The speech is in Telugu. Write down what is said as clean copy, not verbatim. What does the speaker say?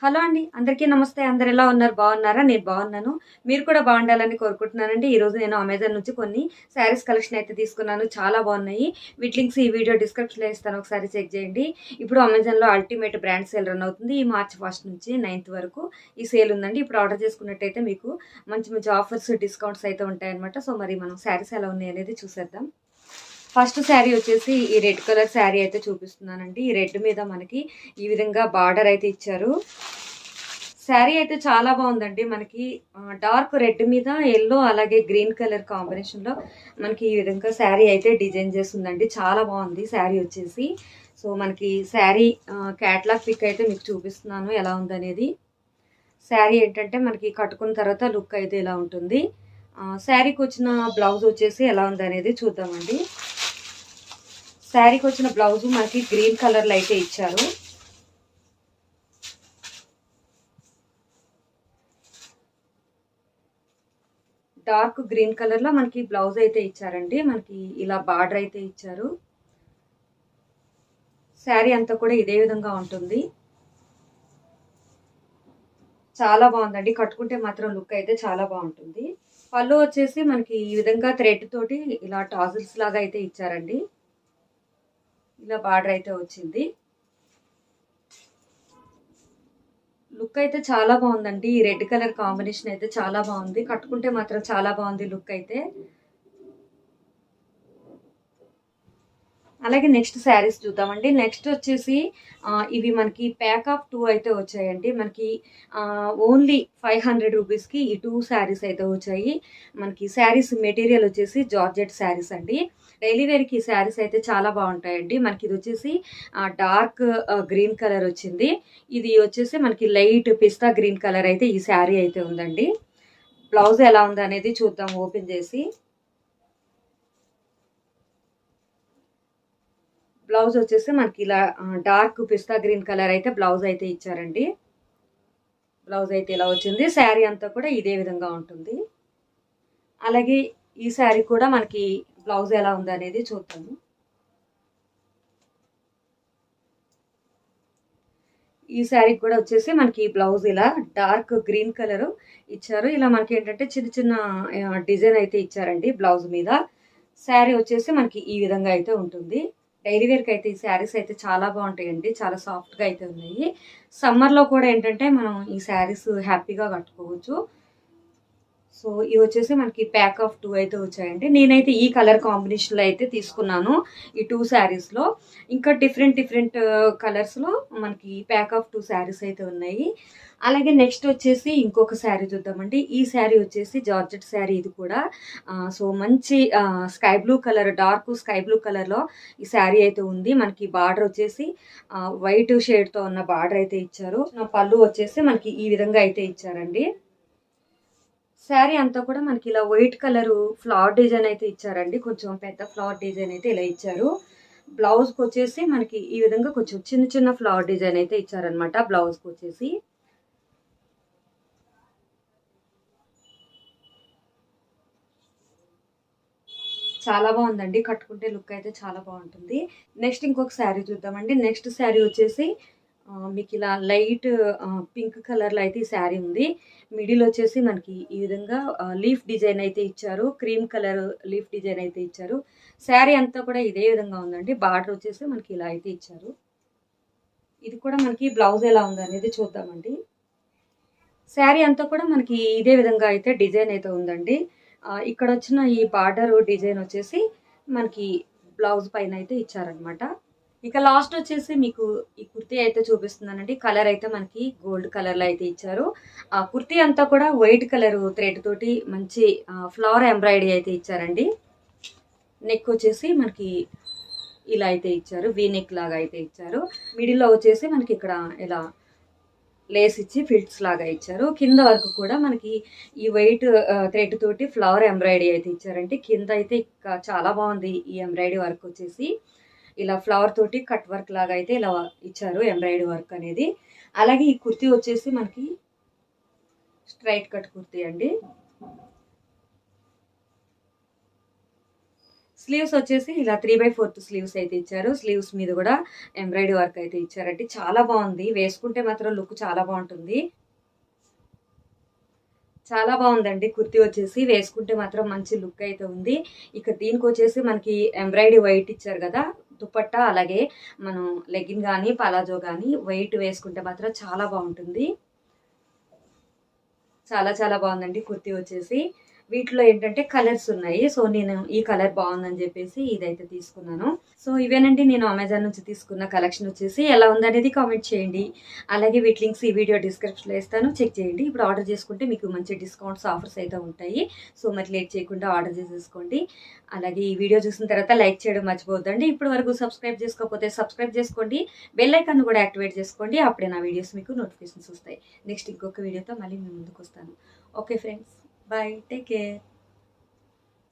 హలో అండి. అందరికీ నమస్తే. అందరు ఎలా ఉన్నారు? బాగున్నారా? నేను బాగున్నాను. మీరు కూడా బాగుండాలని కోరుకుంటున్నానండి. ఈరోజు నేను అమెజాన్ నుంచి కొన్ని శారీస్ కలెక్షన్ అయితే తీసుకున్నాను. చాలా బాగున్నాయి. వీటి లింక్స్ ఈ వీడియో డిస్క్రిప్షన్‌లో ఇస్తాను. ఒకసారి చెక్ చేయండి. ఇప్పుడు అమెజాన్‌లో అల్టిమేట్ బ్రాండ్ సేల్ రన్ అవుతుంది. ఈ మార్చ్ 1 నుంచి 9థ్ వరకు ఈ సేల్ ఉందండి. ఇప్పుడు ఆర్డర్ చేసుకున్నట్టయితే మీకు మంచి మంచి ఆఫర్స్, డిస్కౌంట్స్ అయితే ఉంటాయన్నమాట. సో మరి మనం శారీస్ ఎలా ఉన్నాయనేది చూసేద్దాం. ఫస్ట్ శారీ వచ్చేసి ఈ రెడ్ కలర్ శారీ అయితే చూపిస్తున్నానండి. ఈ రెడ్ మీద మనకి ఈ విధంగా బార్డర్ అయితే ఇచ్చారు. శారీ అయితే చాలా బాగుందండి. మనకి డార్క్ రెడ్ మీద ఎల్లో అలాగే గ్రీన్ కలర్ కాంబినేషన్లో మనకి ఈ విధంగా శారీ అయితే డిజైన్ చేస్తుందండి. చాలా బాగుంది శారీ వచ్చేసి. సో మనకి శారీ క్యాట్లాగ్ పిక్ అయితే మీకు చూపిస్తున్నాను ఎలా ఉందనేది. శారీ ఏంటంటే మనకి కట్టుకున్న తర్వాత లుక్ అయితే ఇలా ఉంటుంది. శారీకి వచ్చిన బ్లౌజ్ వచ్చేసి ఎలా ఉందనేది చూద్దామండి. శారీకి వచ్చిన బ్లౌజ్ మనకి గ్రీన్ కలర్లో అయితే ఇచ్చారు. డార్క్ గ్రీన్ కలర్లో మనకి బ్లౌజ్ అయితే ఇచ్చారండి. మనకి ఇలా బార్డర్ అయితే ఇచ్చారు. శారీ అంతా కూడా ఇదే విధంగా ఉంటుంది. చాలా బాగుందండి. కట్టుకుంటే మాత్రం లుక్ అయితే చాలా బాగుంటుంది. పళ్ళు వచ్చేసి మనకి ఈ విధంగా థ్రెడ్ తోటి ఇలా టాజిల్స్ లాగా అయితే ఇచ్చారండి. ఇలా బార్డర్ అయితే వచ్చింది. లుక్ అయితే చాలా బాగుందండి. ఈ రెడ్ కలర్ కాంబినేషన్ అయితే చాలా బాగుంది. కట్టుకుంటే మాత్రం చాలా బాగుంది లుక్ అయితే. అలాగే నెక్స్ట్ శారీస్ చూద్దామండి. నెక్స్ట్ వచ్చేసి ఇవి మనకి ప్యాక్ ఆఫ్ 2 అయితే వచ్చాయండి. మనకి ఓన్లీ 500 రూపీస్కి ఈ 2 శారీస్ అయితే వచ్చాయి. మనకి శారీస్ మెటీరియల్ వచ్చేసి జార్జెట్ శారీస్ అండి. డైలీ వేర్కి ఈ శారీస్ అయితే చాలా బాగుంటాయండి. మనకి ఇది వచ్చేసి డార్క్ గ్రీన్ కలర్ వచ్చింది. ఇది వచ్చేసి మనకి లైట్ పిస్తా గ్రీన్ కలర్ అయితే ఈ శారీ అయితే ఉందండి. బ్లౌజ్ ఎలా ఉంది అనేది చూద్దాం ఓపెన్ చేసి. బ్లౌజ్ వచ్చేసి మనకి ఇలా డార్క్ పిస్తా గ్రీన్ కలర్ అయితే బ్లౌజ్ అయితే ఇచ్చారండి. బ్లౌజ్ అయితే ఇలా వచ్చింది. శారీ అంతా కూడా ఇదే విధంగా ఉంటుంది. అలాగే ఈ శారీ కూడా మనకి బ్లౌజ్ ఎలా ఉంది అనేది చూద్దాము. ఈ శారీ కూడా వచ్చేసి మనకి బ్లౌజ్ ఇలా డార్క్ గ్రీన్ కలర్ ఇచ్చారు. ఇలా మనకి ఏంటంటే చిన్న చిన్న డిజైన్ అయితే ఇచ్చారండి బ్లౌజ్ మీద. శారీ వచ్చేసి మనకి ఈ విధంగా అయితే ఉంటుంది. డైలీ వేర్కి అయితే ఈ శారీస్ అయితే చాలా బాగుంటాయండి. చాలా సాఫ్ట్గా అయితే ఉన్నాయి. సమ్మర్లో కూడా ఏంటంటే మనం ఈ శారీస్ హ్యాపీగా కట్టుకోవచ్చు. సో ఇవి వచ్చేసి మనకి ప్యాక్ ఆఫ్ 2 అయితే వచ్చాయండి. నేనైతే ఈ కలర్ కాంబినేషన్లో అయితే తీసుకున్నాను ఈ 2 శారీస్లో. ఇంకా డిఫరెంట్ డిఫరెంట్ కలర్స్లో మనకి ప్యాక్ ఆఫ్ 2 శారీస్ అయితే ఉన్నాయి. అలాగే నెక్స్ట్ వచ్చేసి ఇంకొక శారీ చూద్దామండి. ఈ శారీ వచ్చేసి జార్జెట్ శారీ ఇది కూడా. సో మంచి sky blue colour, dark sky blue కలర్లో ఈ శారీ అయితే ఉంది. మనకి బార్డర్ వచ్చేసి వైట్ షేడ్తో ఉన్న బార్డర్ అయితే ఇచ్చారు. పళ్ళు వచ్చేసి మనకి ఈ విధంగా అయితే ఇచ్చారండి. శారీ అంతా కూడా మనకి ఇలా వైట్ కలర్ ఫ్లవర్ డిజైన్ అయితే ఇచ్చారండి. కొంచెం పెద్ద ఫ్లవర్ డిజైన్ అయితే ఇలా ఇచ్చారు. బ్లౌజ్కి వచ్చేసి మనకి ఈ విధంగా కొంచెం చిన్న చిన్న ఫ్లవర్ డిజైన్ అయితే ఇచ్చారనమాట. బ్లౌజ్కి వచ్చేసి చాలా బాగుందండి. కట్టుకుంటే లుక్ అయితే చాలా బాగుంటుంది. నెక్స్ట్ ఇంకొక శారీ చూద్దామండి. నెక్స్ట్ శారీ వచ్చేసి మీకు ఇలా లైట్ పింక్ కలర్లో అయితే ఈ శారీ ఉంది. మిడిల్ వచ్చేసి మనకి ఈ విధంగా లీఫ్ డిజైన్ అయితే ఇచ్చారు. క్రీమ్ కలర్ లీఫ్ డిజైన్ అయితే ఇచ్చారు. శారీ అంతా కూడా ఇదే విధంగా ఉందండి. బార్డర్ వచ్చేసి మనకి ఇలా అయితే ఇచ్చారు. ఇది కూడా మనకి బ్లౌజ్ ఎలా ఉంది అనేది చూద్దామండి. శారీ అంతా కూడా మనకి ఇదే విధంగా అయితే డిజైన్ అయితే ఉందండి. ఇక్కడ వచ్చిన ఈ బార్డర్ డిజైన్ వచ్చేసి మనకి బ్లౌజ్ పైన అయితే ఇచ్చారనమాట. ఇక లాస్ట్ వచ్చేసి మీకు ఈ కుర్తీ అయితే చూపిస్తున్నానండి. కలర్ అయితే మనకి గోల్డ్ కలర్లో అయితే ఇచ్చారు. ఆ కుర్తీ అంతా కూడా వైట్ కలర్ థ్రెడ్ తోటి మంచి ఫ్లవర్ ఎంబ్రాయిడరీ అయితే ఇచ్చారండి. నెక్ వచ్చేసి మనకి ఇలా అయితే ఇచ్చారు. వీ నెక్ లాగా అయితే ఇచ్చారు. మిడిల్లో వచ్చేసి మనకి ఇక్కడ ఇలా లేస్ ఇచ్చి ఫిల్ట్స్ లాగా ఇచ్చారు. కింద వరకు కూడా మనకి ఈ వైట్ థ్రెడ్ తోటి ఫ్లవర్ ఎంబ్రాయిడరీ అయితే ఇచ్చారండి. కింద అయితే చాలా బాగుంది ఈ ఎంబ్రాయిడరీ వర్క్ వచ్చేసి. ఇలా ఫ్లవర్ తోటి కట్ వర్క్ లాగా అయితే ఇలా ఇచ్చారు ఎంబ్రాయిడరీ వర్క్ అనేది. అలాగే ఈ కుర్తీ వచ్చేసి మనకి స్ట్రైట్ కట్ కుర్తీ అండి. స్లీవ్స్ వచ్చేసి ఇలా 3/4 స్లీవ్స్ అయితే ఇచ్చారు. స్లీవ్స్ మీద కూడా ఎంబ్రాయిడరీ వర్క్ అయితే ఇచ్చారండి. చాలా బాగుంది, వేసుకుంటే మాత్రం లుక్ చాలా బాగుంటుంది. చాలా బాగుందండి కుర్తీ వచ్చేసి, వేసుకుంటే మాత్రం మంచి లుక్ అయితే ఉంది. ఇక దీనికి వచ్చేసి మనకి ఎంబ్రాయిడరీ వైట్ ఇచ్చారు కదా దుపట్టా, అలాగే మనం లెగ్గిన్ కానీ పలాజో కానీ వైట్ వేసుకుంటే మాత్రం చాలా బాగుంటుంది. చాలా చాలా బాగుందండి కుర్తీ వచ్చేసి. వీటిలో ఏంటంటే కలర్స్ ఉన్నాయి. సో నేను ఈ కలర్ బాగుందని చెప్పేసి ఇదైతే తీసుకున్నాను. సో ఇవేనండి నేను అమెజాన్ నుంచి తీసుకున్న కలెక్షన్ వచ్చేసి. ఎలా ఉందనేది కామెంట్ చేయండి. అలాగే వీటి లింక్స్ ఈ వీడియో డిస్క్రిప్షన్లో ఇస్తాను, చెక్ చేయండి. ఇప్పుడు ఆర్డర్ చేసుకుంటే మీకు మంచి డిస్కౌంట్స్ ఆఫర్స్ అయితే ఉంటాయి. సో మరి లేట్ చేయకుండా ఆర్డర్ చేసేసుకోండి. అలాగే ఈ వీడియో చూసిన తర్వాత లైక్ చేయడం మర్చిపోవద్దండి. ఇప్పటి వరకు సబ్స్క్రైబ్ చేసుకోకపోతే సబ్స్క్రైబ్ చేసుకోండి, బెల్ ఐకాన్ కూడా యాక్టివేట్ చేసుకోండి. అప్పుడే నా వీడియోస్ మీకు నోటిఫికేషన్స్ వస్తాయి. నెక్స్ట్ ఇంకొక వీడియోతో మళ్ళీ మీ ముందుకు వస్తాను. Okay friends, bye, take care.